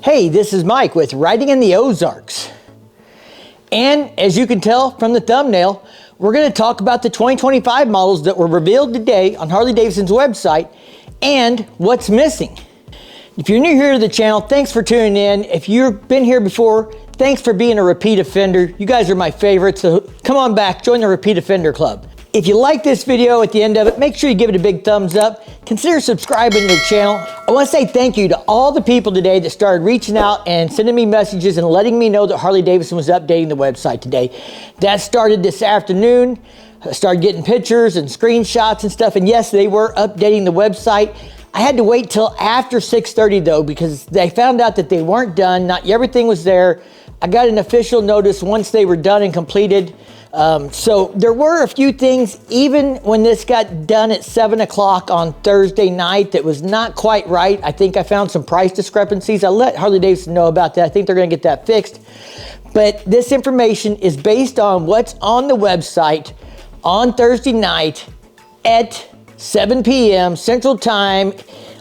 Hey, this is Mike with Riding in the Ozarks. And as you can tell from the thumbnail, we're going to talk about the 2025 models that were revealed today on Harley Davidson's website and what's missing. If you're new here to the channel, thanks for tuning in. If you've been here before, thanks for being a repeat offender. You guys are my favorites, so come on back, join the Repeat Offender Club. If you like this video at the end of it, make sure you give it a big thumbs up. Consider subscribing to the channel. I want to say thank you to all the people today that started reaching out and sending me messages and letting me know that Harley Davidson was updating the website today. That started this afternoon. I started getting pictures and screenshots and stuff, and yes, they were updating the website. I had to wait till after 6:30 though, because they found out that they weren't done. Not everything was there. I got an official notice once they were done and completed. So there were a few things, even when this got done at 7 o'clock on Thursday night, that was not quite right. I think I found some price discrepancies. I let Harley Davidson know about that. I think they're going to get that fixed. But this information is based on what's on the website on Thursday night at 7 p.m. Central Time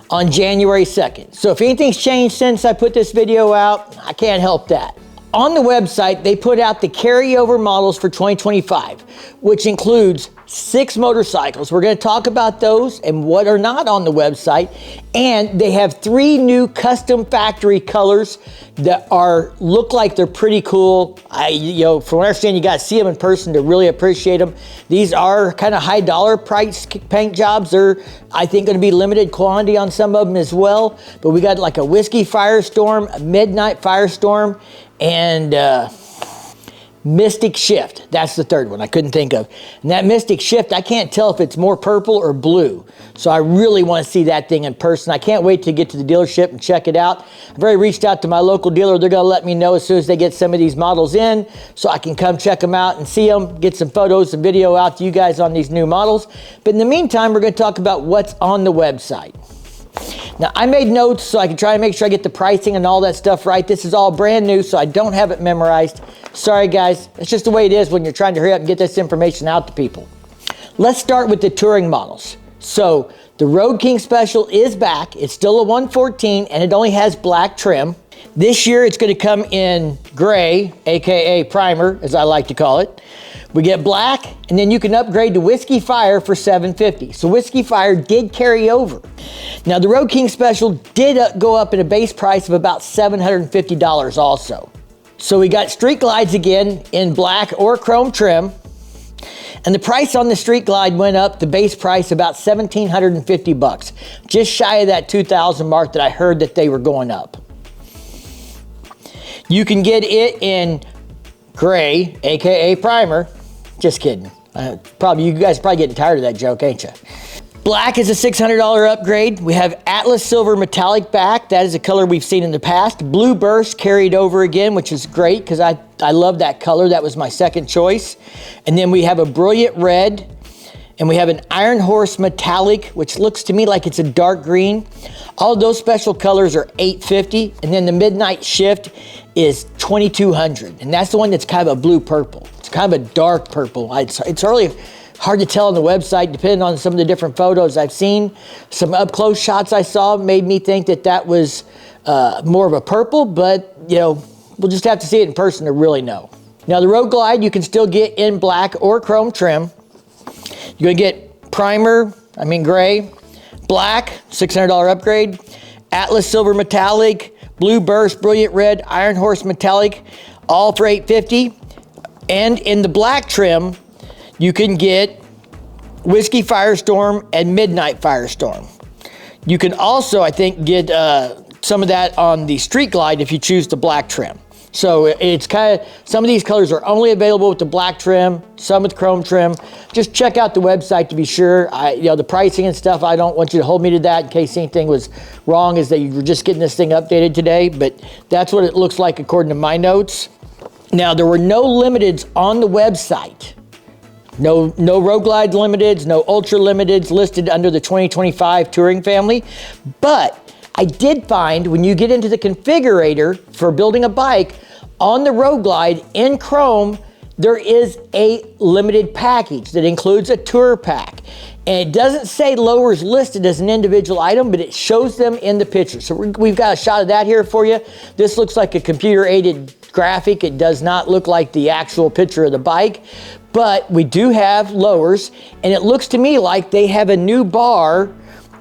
on January 2nd. So if anything's changed since I put this video out, I can't help that. On the website, they put out the carryover models for 2025, which includes 6 motorcycles. We're going to talk about those and what are not on the website. And they have 3 new custom factory colors that look like they're pretty cool. From what I understand, you got to see them in person to really appreciate them. These are kind of high dollar price paint jobs. They're, I think, going to be limited quantity on some of them as well. But we got like a Whiskey Firestorm, a Midnight Firestorm, and Mystic Shift. That's the third one I couldn't think of. And that Mystic Shift, I can't tell if it's more purple or blue. So I really want to see that thing in person. I can't wait to get to the dealership and check it out. I've already reached out to my local dealer. They're going to let me know as soon as they get some of these models in so I can come check them out and see them, get some photos and video out to you guys on these new models. But in the meantime, we're going to talk about what's on the website. Now, I made notes so I can try to make sure I get the pricing and all that stuff right. This is all brand new, so I don't have it memorized. Sorry, guys. It's just the way it is when you're trying to hurry up and get this information out to people. Let's start with the touring models. So, the Road King Special is back. It's still a 114, and it only has black trim. This year, it's going to come in gray, aka primer, as I like to call it. We get black, and then you can upgrade to Whiskey Fire for $750. So Whiskey Fire did carry over. Now the Road King Special did go up at a base price of about $750 also. So we got Street Glides again in black or chrome trim. And the price on the Street Glide went up, the base price about $1,750. Just shy of that $2,000 mark that I heard that they were going up. You can get it in gray, aka primer. Just kidding. You guys are probably getting tired of that joke, ain't you? Black is a $600 upgrade. We have Atlas Silver Metallic back. That is a color we've seen in the past. Blue Burst carried over again, which is great because I love that color. That was my second choice. And then we have a Brilliant Red. And we have an Iron Horse Metallic, which looks to me like it's a dark green. All those special colors are $850. And then the Midnight Shift is $2,200. And that's the one that's kind of a blue purple. It's kind of a dark purple. It's really hard to tell on the website, depending on some of the different photos I've seen. Some up close shots I saw made me think that was more of a purple, but we'll just have to see it in person to really know. Now the Road Glide you can still get in black or chrome trim. You're gonna get primer, gray, black, $600 upgrade, Atlas Silver Metallic, Blue Burst, Brilliant Red, Iron Horse Metallic, all for $850. And in the black trim, you can get Whiskey Firestorm and Midnight Firestorm. You can also, I think, get some of that on the Street Glide if you choose the black trim. So it's some of these colors are only available with the black trim, some with chrome trim. Just check out the website to be sure. The pricing and stuff, I don't want you to hold me to that in case anything was wrong, is that you were just getting this thing updated today, but that's what it looks like according to my notes. Now, there were no limiteds on the website. No Road Glide limiteds, no Ultra limiteds listed under the 2025 touring family, but I did find when you get into the configurator for building a bike on the Road Glide in chrome, there is a limited package that includes a tour pack. And it doesn't say lowers listed as an individual item, but it shows them in the picture. So we've got a shot of that here for you. This looks like a computer-aided graphic. It does not look like the actual picture of the bike, but we do have lowers, and it looks to me like they have a new bar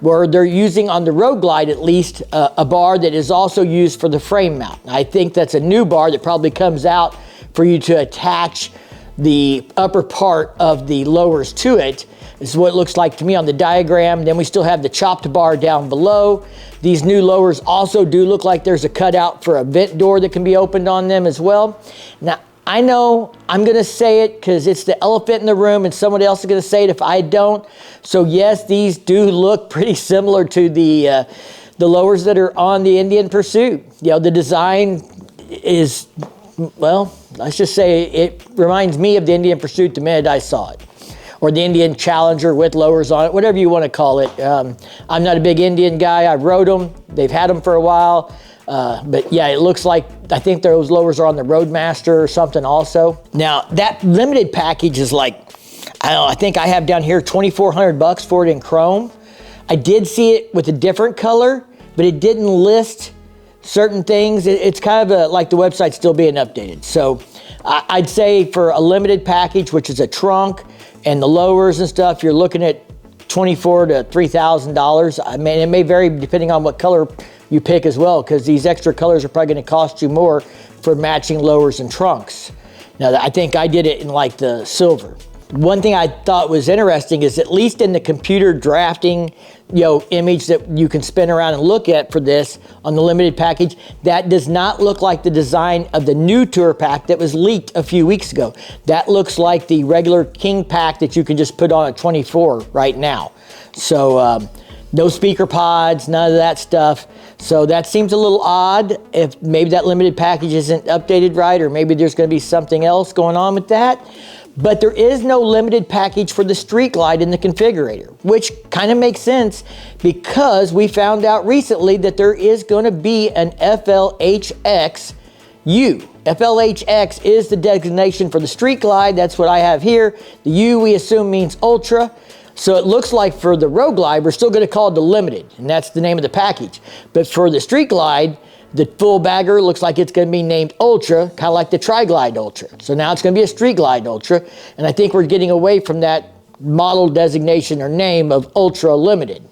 where they're using, on the Road Glide at least, a bar that is also used for the frame mount. I think that's a new bar that probably comes out for you to attach the upper part of the lowers to it. This is what it looks like to me on the diagram. Then we still have the chopped bar down below. These new lowers also do look like there's a cutout for a vent door that can be opened on them as well. Now, I know I'm gonna say it because it's the elephant in the room and someone else is gonna say it if I don't. So yes, these do look pretty similar to the lowers that are on the Indian Pursuit. You know, the design is, well, let's just say it reminds me of the Indian Pursuit the minute I saw it. Or the Indian Challenger with lowers on it, whatever you want to call it. I'm not a big Indian guy. I rode them. They've had them for a while. But yeah, it looks like, I think those lowers are on the Roadmaster or something also. Now, that limited package is like, I don't know, I think I have down here $2,400 for it in chrome. I did see it with a different color, but it didn't list certain things. It's kind of like the website's still being updated. So I'd say for a limited package, which is a trunk and the lowers and stuff, you're looking at $2,400 to $3,000. I mean, it may vary depending on what color you pick as well, because these extra colors are probably going to cost you more for matching lowers and trunks. Now, I think I did it in like the silver. One thing I thought was interesting is, at least in the computer drafting, you know, image that you can spin around and look at for this on the limited package, that does not look like the design of the new tour pack that was leaked a few weeks ago. That looks like the regular King pack that you can just put on a 24 right now. So no speaker pods, none of that stuff. So that seems a little odd. If maybe that limited package isn't updated right, or maybe there's going to be something else going on with that. But there is no limited package for the Street Glide in the configurator, which kind of makes sense because we found out recently that there is going to be an FLHX U. FLHX is the designation for the Street Glide. That's what I have here. The U, we assume, means Ultra. So it looks like for the Road Glide, we're still going to call it the Limited, and that's the name of the package. But for the Street Glide, the full bagger looks like it's going to be named Ultra, kind of like the Tri-Glide Ultra. So now it's going to be a Street Glide Ultra, and I think we're getting away from that model designation or name of Ultra Limited.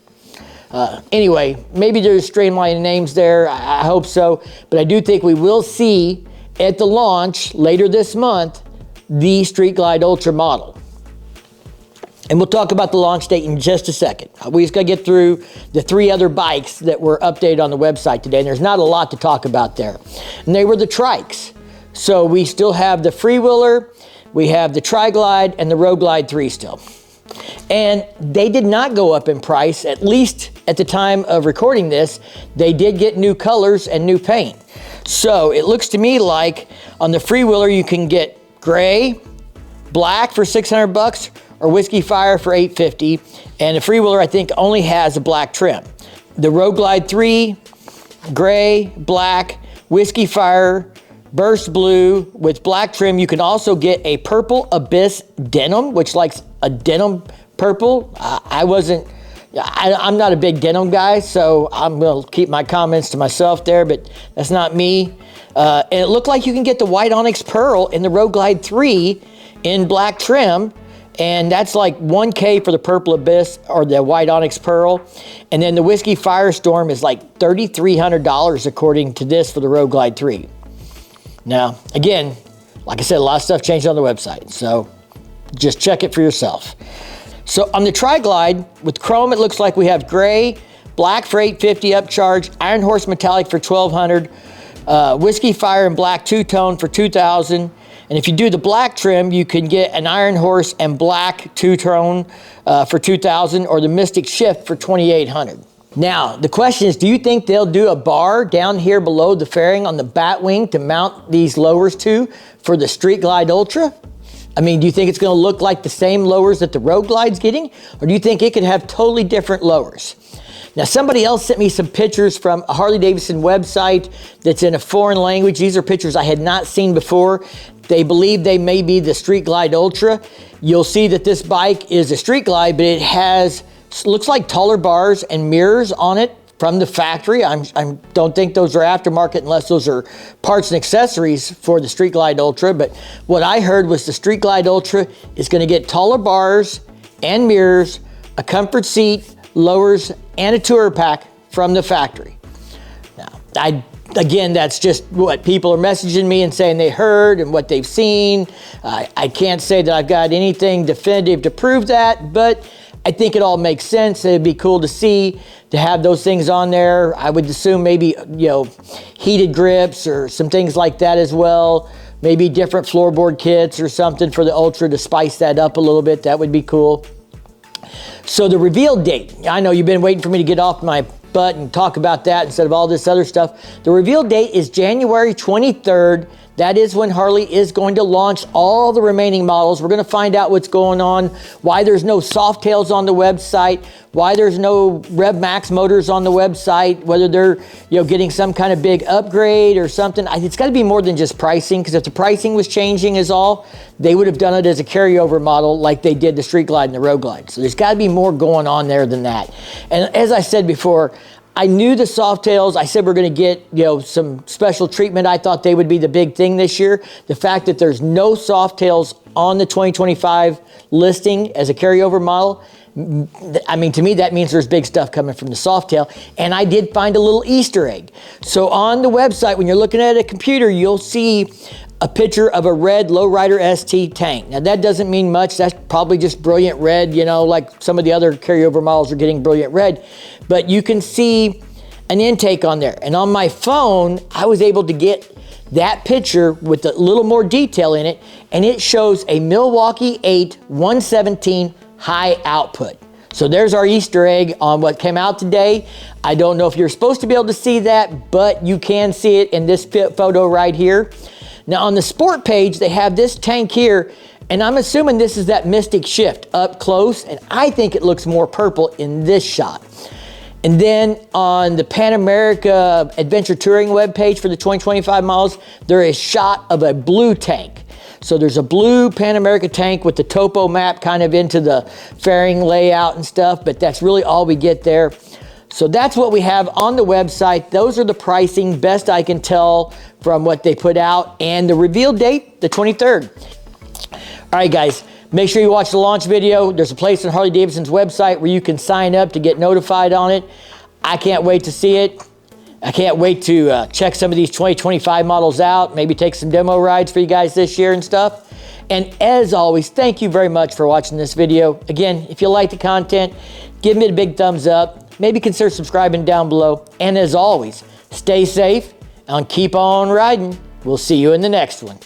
Anyway, maybe there's streamlining names there. I hope so. But I do think we will see at the launch later this month the Street Glide Ultra model. And we'll talk about the launch date in just a second. We just got to get through the 3 other bikes that were updated on the website today, and there's not a lot to talk about there. And they were the trikes. So we still have the Freewheeler, we have the Tri-Glide, and the Road Glide 3 still. And they did not go up in price, at least at the time of recording this. They did get new colors and new paint. So it looks to me like on the Freewheeler you can get gray, black for $600, or Whiskey Fire for $850, and the Freewheeler I think only has a black trim. The Road Glide 3, gray, black, Whiskey Fire, burst blue with black trim. You can also get a purple Abyss denim, which likes a denim purple. I'm not a big denim guy, so I'm gonna keep my comments to myself there, but that's not me. And it looked like you can get the white onyx pearl in the Road Glide 3 in black trim. And that's like $1K for the Purple Abyss or the White Onyx Pearl. And then the Whiskey Firestorm is like $3,300 according to this for the Road Glide 3. Now, again, like I said, a lot of stuff changed on the website. So just check it for yourself. So on the Tri-Glide with chrome, it looks like we have gray, black for $850 upcharge, Iron Horse Metallic for $1,200, Whiskey Fire and black two-tone for $2,000. And if you do the black trim, you can get an Iron Horse and black two-tone for $2,000, or the Mystic Shift for $2,800. Now, the question is, do you think they'll do a bar down here below the fairing on the bat wing to mount these lowers to for the Street Glide Ultra? I mean, do you think it's going to look like the same lowers that the Road Glide's getting? Or do you think it could have totally different lowers? Now, somebody else sent me some pictures from a Harley Davidson website that's in a foreign language. These are pictures I had not seen before. They believe they may be the Street Glide Ultra. You'll see that this bike is a Street Glide, but it has, looks like taller bars and mirrors on it from the factory. I don't think those are aftermarket unless those are parts and accessories for the Street Glide Ultra. But what I heard was the Street Glide Ultra is going to get taller bars and mirrors, a comfort seat, lowers, and a tour pack from the factory. Now, again, that's just what people are messaging me and saying they heard and what they've seen. I can't say that I've got anything definitive to prove that, but I think it all makes sense. It'd be cool to see, to have those things on there. I would assume maybe, you know, heated grips or some things like that as well. Maybe different floorboard kits or something for the Ultra to spice that up a little bit. That would be cool. So the reveal date, I know you've been waiting for me to get off my butt and talk about that instead of all this other stuff. The reveal date is January 23rd. That is when Harley is going to launch all the remaining models. We're going to find out what's going on, why there's no Softails on the website, why there's no Rev Max motors on the website, whether they're, you know, getting some kind of big upgrade or something. It's got to be more than just pricing, because if the pricing was changing is all, they would have done it as a carryover model like they did the Street Glide and the Road Glide. So there's got to be more going on there than that. And as I said before, I knew the Softails. I said we're going to get, you know, some special treatment. I thought they would be the big thing this year. The fact that there's no Softails on the 2025 listing as a carryover model, I mean, to me, that means there's big stuff coming from the Softail. And I did find a little Easter egg. So on the website, when you're looking at a computer, you'll see a picture of a red Lowrider ST tank. Now, that doesn't mean much. That's probably just brilliant red, you know, like some of the other carryover models are getting brilliant red. But you can see an intake on there. And on my phone, I was able to get that picture with a little more detail in it, and it shows a Milwaukee 8 117 high output. So there's our Easter egg on what came out today. I don't know if you're supposed to be able to see that, but you can see it in this photo right here. Now on the sport page, they have this tank here, and I'm assuming this is that Mystic Shift up close, and I think it looks more purple in this shot. And then on the Pan America Adventure Touring webpage for the 2025 models, there is a shot of a blue tank. So there's a blue Pan America tank with the topo map kind of into the fairing layout and stuff, but that's really all we get there. So that's what we have on the website. Those are the pricing, best I can tell from what they put out, and the reveal date, the 23rd. All right, guys. Make sure you watch the launch video. There's a place on Harley Davidson's website where you can sign up to get notified on it. I can't wait to see it. I can't wait to check some of these 2025 models out, maybe take some demo rides for you guys this year and stuff. And as always, thank you very much for watching this video. Again, if you like the content, give me a big thumbs up. Maybe consider subscribing down below. And as always, stay safe and keep on riding. We'll see you in the next one.